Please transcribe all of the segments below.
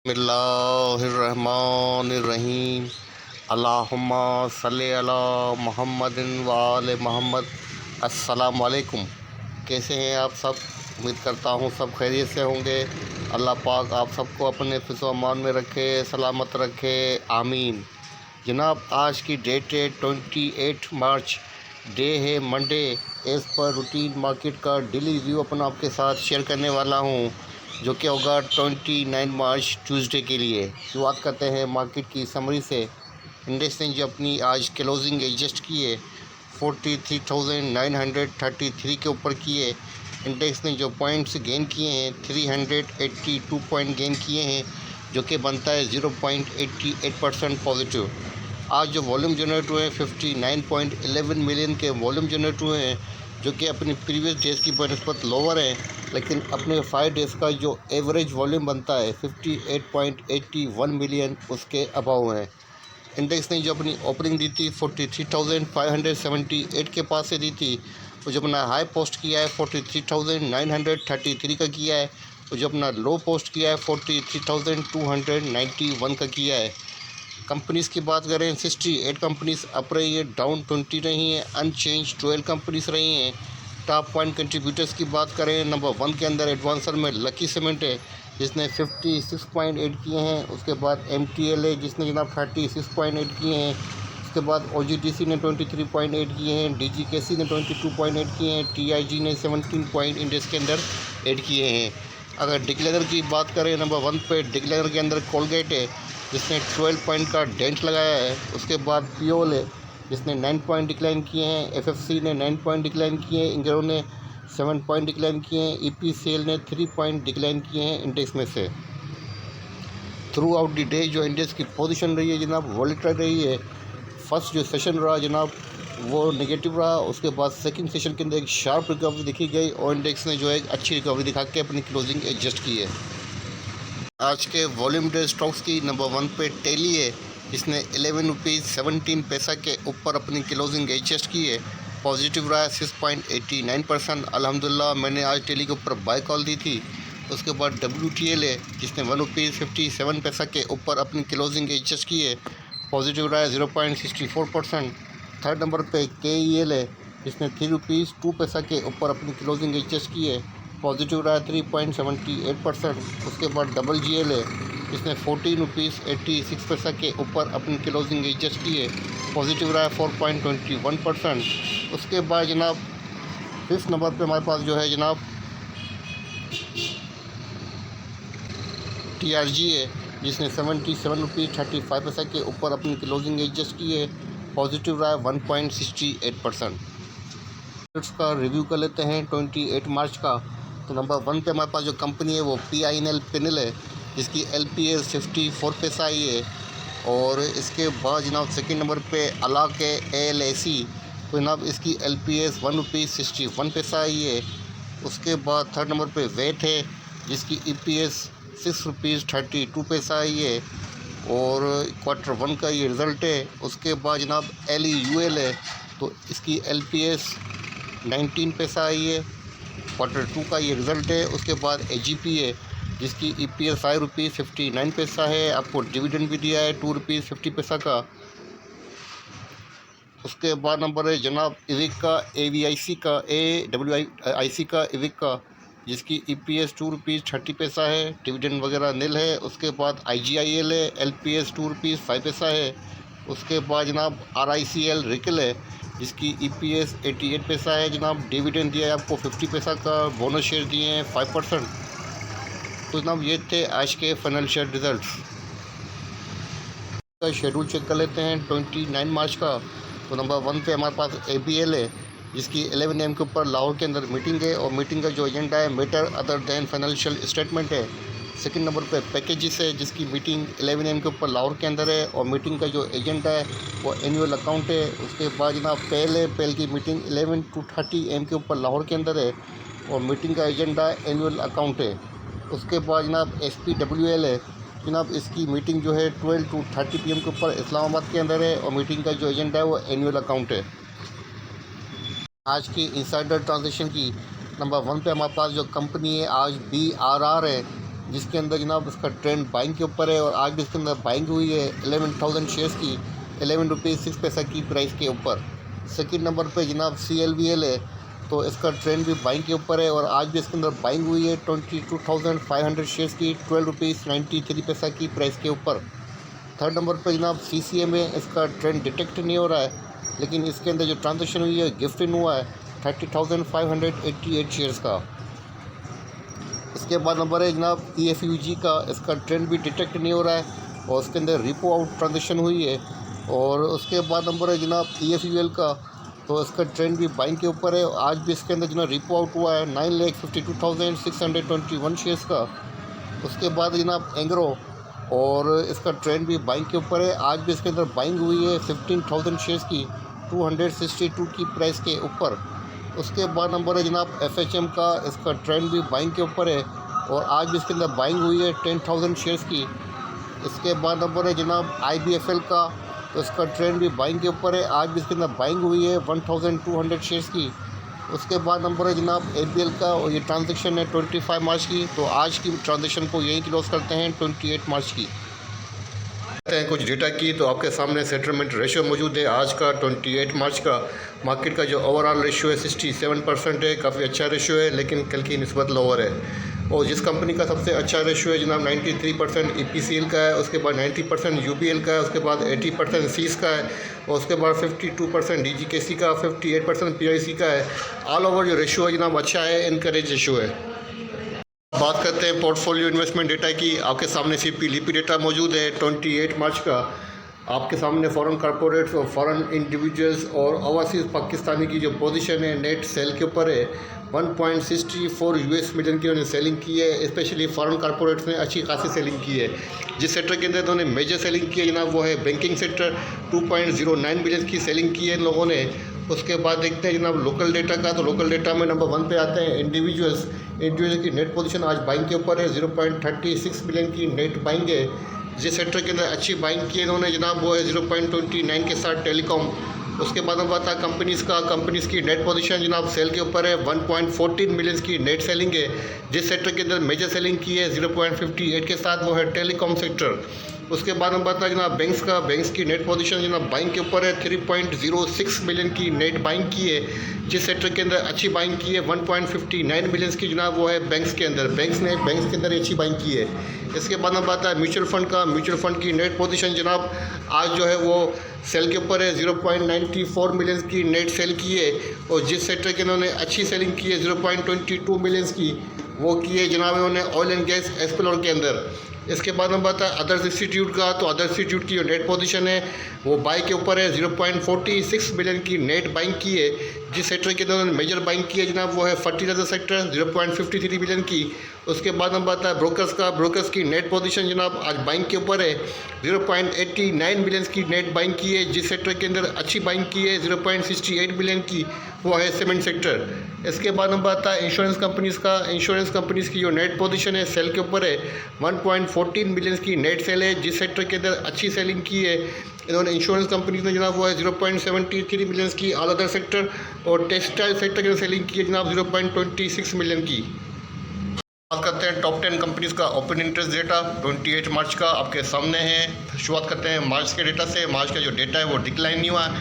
बिस्मिल्लाहिर्रहमानिर्रहीम। अल्लाहुम्मा सल्लि अला मुहम्मदिन व आले मोहम्मद। अस्सलाम वालेकुम। कैसे हैं आप सब? उम्मीद करता हूँ सब खैरियत से होंगे। अल्लाह पाक आप सबको अपने हिफ्ज़ व अमान में रखे, सलामत रखे, आमीन। जनाब, आज की डेट है 28 मार्च, डे है Monday. As per routine market का डेली रिव्यू अपना आपके साथ शेयर करने वाला हूँ, जो कि होगा 29 मार्च ट्यूसडे के लिए। शुरुआत करते हैं मार्केट की समरी से। इंडेक्स ने जो अपनी आज क्लोजिंग एडजस्ट की है 43,933 के ऊपर किए। इंडेक्स ने जो पॉइंट्स गेन किए हैं 382 पॉइंट गेन किए हैं, जो कि बनता है 0.88% पॉजिटिव। आज जो वॉल्यूम जनरेट हुए हैं 59.11 मिलियन के वॉल्यूम जनरेट हुए हैं, जो कि अपनी प्रीवियस डेज़ की बनस्पत लोअर है, लेकिन अपने 5 डेज़ का जो एवरेज वॉल्यूम बनता है 58.81 मिलियन उसके अबाव है। इंडेक्स ने जो अपनी ओपनिंग दी थी 43,578 के पास से दी थी, वो जो अपना हाई पोस्ट किया है 43,933 का किया है, वो जो अपना लो पोस्ट किया है 43,291 का किया है। कंपनीज़ की बात करें 68 कंपनीज़ अप रही है, डाउन 20 रही हैं, अनचेंज 12 कंपनीज़ रही हैं। टॉप पॉइंट कंट्रीब्यूटर्स की बात करें, नंबर 1 के अंदर एडवांसर में लकी सीमेंट है, जिसने 56.8 किए हैं। उसके बाद MTL है, जिसने जनाब 36.8 किए हैं। उसके बाद OGDC ने 23.8 किए हैं, DGKC ने 22.8 किए हैं, TIG ने 17 पॉइंट इंडेक्स के अंदर ऐड किए हैं। अगर डिक्लेयर की बात करें, नंबर 1 पे डिक्लेयर के अंदर कोलगेट है, जिसने 12 पॉइंट का डेंट लगाया है। उसके बाद पियोल है, जिसने 9 पॉइंट डिक्लाइन किए हैं। FFC ने 9 पॉइंट डिक्लाइन किए हैं। इंग्रो ने 7 पॉइंट डिक्लाइन किए हैं। EPCL ने 3 पॉइंट डिक्लाइन किए हैं इंडेक्स में से। थ्रू आउट द डे जो इंडेक्स की पोजीशन रही है जनाब, वॉलेटाइल रही है। फर्स्ट जो सेशन रहा जनाब वो नेगेटिव रहा। उसके बाद सेकंड सेशन के अंदर एक शार्प रिकवरी दिखी गई और इंडेक्स ने जो है अच्छी रिकवरी दिखा के अपनी क्लोजिंग एडजस्ट की है। आज के वॉल्यूम डे स्टॉक्स की नंबर 1 पे टेली है, जिसने 11 रुपीज़ 17 पैसा के ऊपर अपनी क्लोजिंग एडजस्ट की है। पॉजिटिव रहा है 6.89%। अल्हम्दुलिल्लाह मैंने आज टेली के ऊपर बाय कॉल दी थी। उसके बाद WTL है, जिसने 1 रुपीज़ 57 पैसा के ऊपर अपनी क्लोजिंग एडजस्ट की है। पॉजिटिव रहा है 0.64%। थर्ड नंबर पे KEL है, जिसने 3 रुपीज़ 2 पैसा के ऊपर अपनी क्लोजिंग एडजस्ट की है। पॉजिटिव रहा है 3.78%। उसके बाद WGL है, जिसने 14 रुपीज़ 86 पैसा के ऊपर अपनी क्लोजिंग एडजस्ट की है। पॉजिटिव रहा है 4.21%। उसके बाद जनाब 5th नंबर पे हमारे पास जो है जनाब TRG है, जिसने 77 रुपीज़ 35 पैसा के ऊपर अपनी क्लोजिंग एडजस्ट की है। पॉजिटिव रहा है 1.68%। का रिव्यू कर लेते हैं 28 मार्च का। तो नंबर 1 पे हमारे पास जो कंपनी है वो PINL पिनल है, जिसकी LPS 54 पैसा आई है। और इसके बाद जनाब सेकंड नंबर पे अला के ALAC, तो जनाब इसकी LPS 1 रुपीज़ 61 पैसा आई है। उसके बाद थर्ड नंबर पे वेट है, जिसकी EPS 6 रुपीज़ 32 पैसा आई है। और क्वार्टर 1 का ये रिज़ल्ट है। उसके बाद जनाब LEUL है, तो इसकी LPS 19 पैसा आई है। क्वार्टर 2 का ये रिज़ल्ट है। उसके बाद AGP है, जिसकी EPS 5 रुपीज़ 59 पैसा है। आपको डिविडेंड भी दिया है 2 रुपीज़ 50 पैसा का। उसके बाद नंबर है जनाब इविक का, AVIC का, AWIC का इविक का, जिसकी EPS 2 रुपीज़ 30 पैसा है। डिविडेंड वगैरह नील है। उसके बाद IGIL है, LPS 2 रुपीज़ 5 पैसा है। उसके बाद जनाब RICL रिकल है, जिसकी EPS 88 पैसा है। जनाब डिविडेंड दिया है आपको 50 पैसा का, बोनस शेयर दिए हैं 5%। तो जनाब ये थे आज के फाइनेंशियल रिजल्ट्स का शेड्यूल चेक कर लेते हैं 29 मार्च का। तो नंबर 1 पे हमारे पास ABL है, जिसकी 11 AM के ऊपर लाहौर के अंदर मीटिंग है। और मीटिंग का जो एजेंडा है matter other than financial statement है। सेकंड नंबर पे पैकेजेस है, जिसकी मीटिंग 11 AM के ऊपर लाहौर के अंदर है। और मीटिंग का जो एजेंडा है वो एनुअल अकाउंट है। उसके बाद जनाब पेल है, पेल की मीटिंग 11 to 30 AM के ऊपर लाहौर के अंदर है। और मीटिंग का एजेंडा एनुअल अकाउंट है। उसके बाद जनाब SPWL है, जनाब इसकी मीटिंग जो है 12 to 30 PM के ऊपर इस्लामाबाद के अंदर है। और मीटिंग का जो एजेंडा है वो एनुअल अकाउंट है। आज की इंसाइडर ट्रांजेक्शन की नंबर 1 पे हमारे पास जो कंपनी है आज BRR है, जिसके अंदर जनाब इसका ट्रेंड बाइंग के ऊपर है और आज भी इसके अंदर बाइंग हुई है 11,000 शेयर्स की 11 रुपीज़ 6 पैसा की प्राइस के ऊपर। सेकंड नंबर पे जनाब CLVL है, तो इसका ट्रेंड भी बाइंग के ऊपर है और आज भी इसके अंदर बाइंग हुई है 22,500 शेयर्स की 12 रुपीज़ 93 पैसा की प्राइस के ऊपर। थर्ड नंबर पे जनाब CCM है, इसका ट्रेंड डिटेक्ट नहीं हो रहा है, लेकिन इसके अंदर जो ट्रांजेक्शन हुई है गिफ्ट इन हुआ है 30,588 शेयर्स का। इसके बाद नंबर है जनाब EFUG का, इसका ट्रेंड भी डिटेक्ट नहीं हो रहा है और उसके अंदर रिपो आउट ट्रांजेक्शन हुई है। और उसके बाद नंबर है जनाब EFUL का, तो इसका ट्रेंड भी बाइंग के ऊपर है। आज भी इसके अंदर जनाब रिपो आउट हुआ है 9,52,621 शेयर्स का। उसके बाद जनाब एंग्रो, और इसका ट्रेंड भी बाइंग के ऊपर है। आज भी इसके अंदर बाइंग हुई है 15,000 शेयर्स की 262 की प्राइस के ऊपर। उसके बाद नंबर है जनाब FHM का, इसका ट्रेंड भी बाइंग के ऊपर है और आज भी इसके अंदर बाइंग हुई है 10,000 शेयर्स की। इसके बाद नंबर है जनाब IBFL का, तो इसका ट्रेंड भी बाइंग के ऊपर है। आज भी इसके अंदर बाइंग हुई है 1,200 शेयर्स की। उसके बाद नंबर है जनाब ABL का, और ये ट्रांजेक्शन है 25 मार्च की, तो आज की ट्रांजेक्शन को यहीं क्लोज करते हैं 28 मार्च की। कुछ डेटा की, तो आपके सामने सेटलमेंट रेशियो मौजूद है। आज का 28 मार्च का मार्केट का जो ओवरऑल रेशियो है 67% है, काफ़ी अच्छा रेशियो है, लेकिन कल की निस्बत लोअर है। और जिस कंपनी का सबसे अच्छा रेशियो है जनाब 93% EPCL का है, उसके बाद 90% UBL का है, उसके बाद 80% सीस का है, और उसके बाद 52% DGKC का, 58% PIC का है। ऑल ओवर जो रेशियो है जनाब अच्छा है, इनकरेज रेशियो है। बात करते हैं पोर्टफोलियो इन्वेस्टमेंट डेटा की। आपके सामने CP लिपि डेटा मौजूद है 28 मार्च का। आपके सामने फॉरेन कॉर्पोरेट्स और फॉरेन इंडिविजुअल्स और ओवरसीज़ पाकिस्तानी की जो पोजीशन है नेट सेल के ऊपर है 1.64 US मिलियन की उन्होंने सेलिंग की है। स्पेशली फॉरेन कॉर्पोरेट्स ने अच्छी खासी सेलिंग की है। जिस सेक्टर के अंदर उन्होंने मेजर सेलिंग की है जनाब वो है बैंकिंग सेक्टर, 2.09 बिलियन की सेलिंग की है इन लोगों ने। उसके बाद देखते हैं जनाब लोकल डेटा का, तो लोकल डेटा में नंबर 1 पे आते हैं इंडिविजुअल्स की नेट पोजीशन आज बाइंग के ऊपर है 0.36 बिलियन की नेट बाइंग है। जिस सेक्टर के अंदर अच्छी बाइंग की है इन्होंने जनाब वो है 0.29 के साथ टेलीकॉम। उसके बाद हम बात है कंपनीज़ की नेट पोजीशन जनाब सेल के ऊपर है 1.14 मिलियन की नेट सेलिंग है। जिस सेक्टर के अंदर मेजर सेलिंग की है 0.58 के साथ वो है टेलीकॉम सेक्टर। उसके बाद हम बात है जनाब बैंक्स की नेट पोजीशन जनाब बाइंग के ऊपर है 3.06 मिलियन की नेट बाइंग की है। जिस सेक्टर के अंदर अच्छी बाइंग की है 1.59 मिलियन की जनाब वो है बैंक्स के अंदर बैंक्स के अंदर अच्छी बाइंग की है। इसके बाद हम बात है म्यूचुअल फंड की नेट पोजीशन जनाब आज जो है वो सेल के ऊपर है 0.94 मिलियन की नेट सेल की है। और जिस सेक्टर के उन्होंने अच्छी सेलिंग की है 0.22 मिलियन की वो की है जनाब उन्होंने ऑयल एंड गैस एक्सप्लोर के अंदर। इसके बाद हम बात है अदर्स इंस्टीट्यूट का, तो अदर्स इंस्टीट्यूट की जो नेट पोजीशन है वो बाई के ऊपर है 0.46 बिलियन की नेट बाइंग की है। जिस सेक्टर के अंदर मेजर बाइंग की है जनाब वो है फर्टिलाइजर सेक्टर 0.53 बिलियन की। उसके बाद हम बात है ब्रोकर्स की नेट पोजीशन जनाब आज बाइंग के ऊपर है 0.89 बिलियन की नेट बाइंग की है। जिस सेक्टर के अंदर अच्छी बाइंग की है 0.68 बिलियन की वो है सीमेंट सेक्टर। इसके बाद हम बात है इंश्योरेंस कंपनीज़ की जो नेट पोजीशन है सेल के ऊपर है 1.14 बिलियन की नेट सेल है। जिस सेक्टर के अंदर अच्छी सेलिंग की है इन्होंने इंश्योरेंस कंपनीज ने जनाब वो है 0.73 मिलियन की। ऑल अदर सेक्टर और टेक्सटाइल सेक्टर की सेलिंग की है जनाब 0.26 मिलियन की। बात करते हैं टॉप 10 कंपनीज़ का ओपन इंटरेस्ट डेटा 28 मार्च का आपके सामने है। शुरुआत करते हैं मार्च के डेटा से। मार्च का जो डेटा है वो डिक्लाइन नहीं हुआ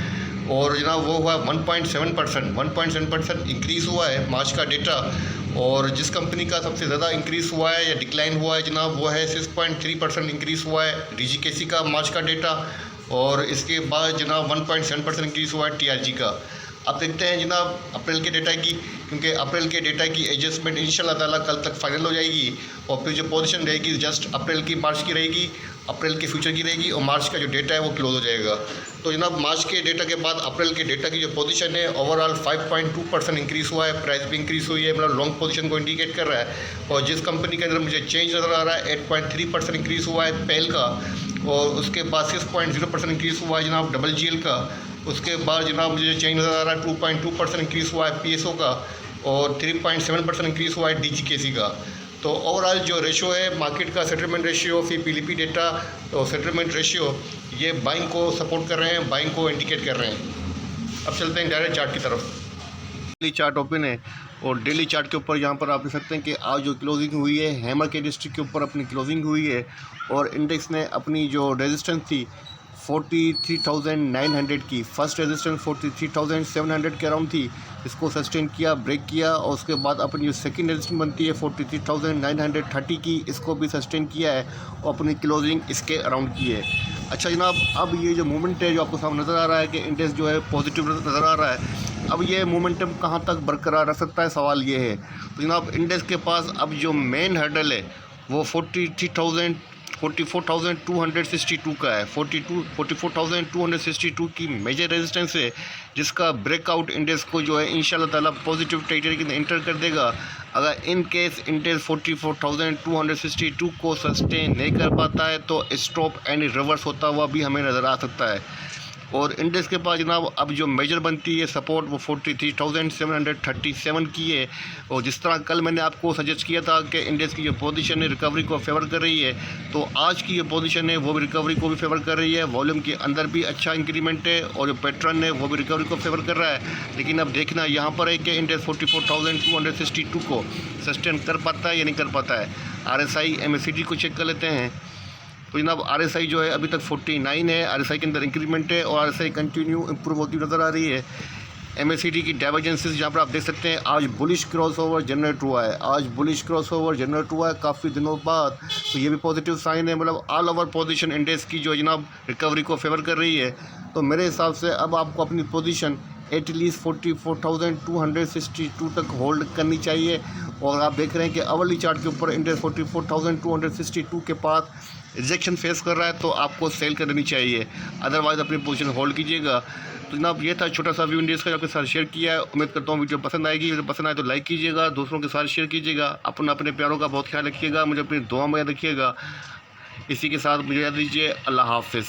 और जनाब वो हुआ 1.7% इंक्रीज़ हुआ है मार्च का डेटा। और जिस कंपनी का सबसे ज़्यादा इंक्रीज़ हुआ है या डिक्लाइन हुआ है जनाब वो है 6.3% इंक्रीज़ हुआ है DGKC का मार्च का डेटा। और इसके बाद जनाब 1.7% इंक्रीज़ हुआ है TRG का। अब देखते हैं जनाब अप्रैल के डेटा की, क्योंकि अप्रैल के डेटा की एडजस्टमेंट इंशाल्लाह ताला कल तक फाइनल हो जाएगी और फिर जो पोजीशन रहेगी जस्ट अप्रैल की मार्च की रहेगी, अप्रैल के फ्यूचर की रहेगी और मार्च का जो डेटा है वो क्लोज हो जाएगा। तो जनाब मार्च के डेटा के बाद अप्रैल के डेटा की जो पोजीशन है ओवरऑल 5.2% इंक्रीज़ हुआ है। प्राइस भी इंक्रीज़ हुई है, मतलब लॉन्ग पोजीशन को इंडिकेट कर रहा है। और जिस कंपनी के अंदर मुझे चेंज नज़र आ रहा है 8.3% इंक्रीज़ हुआ है पेल का। और उसके बाद 6.0% इंक्रीज़ हुआ है जनाब WGL का। उसके बाद जनाब मुझे चेंज नज़र आ रहा है 2.2% इंक्रीज़ हुआ है PSO का और 3.7% इंक्रीज़ हुआ है DGKC का। तो ओवरऑल जो रेशियो है मार्केट का सेटलमेंट रेशियो PLP डेटा, तो सेटलमेंट रेशियो ये बाइंग को सपोर्ट कर रहे हैं, बाइंग को इंडिकेट कर रहे हैं। अब चलते हैं डायरेक्ट चार्ट की तरफ। चार्ट ओपन है और डेली चार्ट के ऊपर यहाँ पर आप देख सकते हैं कि आज जो क्लोजिंग हुई है हैमर कैंडलस्टिक के ऊपर अपनी क्लोजिंग हुई है और इंडेक्स ने अपनी जो रेजिस्टेंस थी 43,900 की, फर्स्ट रेजिस्टेंस 43,700 के अराउंड थी, इसको सस्टेन किया, ब्रेक किया और उसके बाद अपनी जो सेकंड रेजिस्टेंस बनती है 43,930 की, इसको भी सस्टेन किया है और अपनी क्लोजिंग इसके अराउंड की है। अच्छा जनाब, अब ये जो मूवमेंट है जो आपको सामने नज़र आ रहा है कि इंडेक्स जो है पॉजिटिव नज़र आ रहा है, अब ये मोमेंटम कहाँ तक बरकरार रख सकता है, सवाल ये है। तो जनाब इंडेक्स के पास अब जो मेन हर्डल है वो 44,262 का है। 44,262 की मेजर रेजिस्टेंस है जिसका ब्रेकआउट इंडेक्स को जो है इंशाल्लाह ताला पॉजिटिव टेरिटरी के अंदर इंटर कर देगा। अगर इन केस इंडेक्स 44,262 को सस्टेन नहीं कर पाता है तो स्टॉप एंड रिवर्स होता हुआ भी हमें नज़र आ सकता है। और इंडेक्स के पास जनाब अब जो मेजर बनती है सपोर्ट वो 43,737 की है। और जिस तरह कल मैंने आपको सजेस्ट किया था कि इंडेक्स की जो पोजीशन है रिकवरी को फेवर कर रही है, तो आज की जो पोजीशन है वो भी रिकवरी को भी फेवर कर रही है। वॉल्यूम के अंदर भी अच्छा इंक्रीमेंट है और जो पैटर्न है वो भी रिकवरी को फेवर कर रहा है। लेकिन अब देखना यहाँ पर है कि इंडेक्स 44,262 को सस्टेन कर पाता है या नहीं कर पाता है। RSI MACD को चेक कर लेते हैं। तो जनाब RSI जो है अभी तक 49 है, RSI के अंदर इंक्रीमेंट है और RSI कंटिन्यू इम्प्रूव होती नज़र आ रही है। MACD की डाइवर्जेंसेस जहाँ पर आप देख सकते हैं आज बुलिश क्रॉसओवर जनरेट हुआ है, आज बुलिश क्रॉसओवर जनरेट हुआ है काफ़ी दिनों बाद, तो ये भी पॉजिटिव साइन है। मतलब ऑल ओवर पोजीशन इंडेक्स की जो जनाब रिकवरी को फेवर कर रही है। तो मेरे हिसाब से अब आपको अपनी पोजीशन एटलीस्ट 44,262 तक होल्ड करनी चाहिए। और आप देख रहे हैं कि अवली चार्ट के ऊपर इंडेक्स 44,262 के पास रिजेक्शन फेस कर रहा है, तो आपको सेल कर देनी चाहिए, अदरवाइज़ अपनी पोजीशन होल्ड कीजिएगा। तो जनाब ये था छोटा सा व्यू इंडेक्स का जो आपके साथ शेयर किया है। उम्मीद करता हूँ वीडियो पसंद आएगी। वीडियो पसंद आए तो लाइक कीजिएगा, दूसरों के साथ शेयर कीजिएगा। अपने प्यारों का बहुत ख्याल रखिएगा, मुझे अपनी दुआ में याद रखिएगा। इसी के साथ मुझे याद दीजिए, अल्लाह हाफिज़।